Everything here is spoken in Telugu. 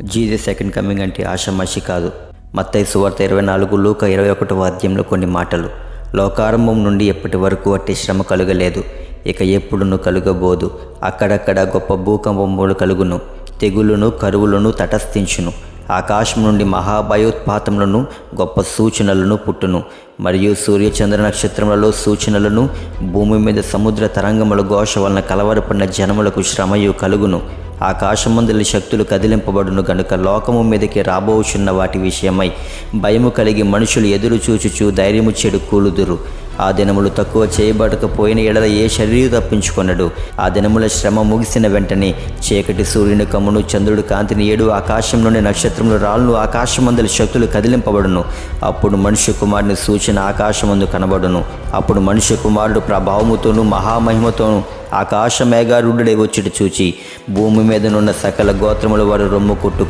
జీసస్ సెకండ్ కమింగ్ అంటే ఆషామాషి కాదు. మత్తయి సువార్త 24, లూకా 21వ అధ్యాయంలో కొన్ని మాటలు. లోకారంభం నుండి ఎప్పటి వరకు అట్టి శ్రమ కలుగలేదు, ఇక ఎప్పుడును కలుగబోదు. అక్కడక్కడ గొప్ప భూకంపములు కలుగును, తెగులును కరువులను తటస్థించును. ఆకాశం నుండి మహాభయోత్పాతములను గొప్ప సూచనలను పుట్టును. మరియు సూర్యచంద్ర నక్షత్రములలో సూచనలను, భూమి మీద సముద్ర తరంగముల ఘోష వలన కలవరపడిన జనములకు శ్రమయు కలుగును. ఆకాశమందలి శక్తులు కదిలింపబడును గనుక లోకము మీదకి రాబోచున్న వాటి విషయమై భయము కలిగి మనుషులు ఎదురు చూచుచు ధైర్యము చెడు కూలుదురు. ఆ దినములు తక్కువ చేయబడకపోయిన ఎడల ఏ శరీరం తప్పించుకొనడు. ఆ దినముల శ్రమ ముగిసిన వెంటనే చీకటి సూర్యుని కమ్మును, చంద్రుడు కాంతిని, 7 ఆకాశంలోని నక్షత్రములు రాళ్ళను, ఆకాశమందలి శక్తులు కదిలింపబడును. అప్పుడు మనుష్య కుమారుని సూచన ఆకాశమందు కనబడును. అప్పుడు మనుష్య కుమారుడు ప్రభావముతోనూ మహామహిమతోనూ ఆకాశ మేఘారూఢుడై వచ్చుట చూచి భూమి మీదనున్న సకల గోత్రముల వారు రొమ్ము కొట్టు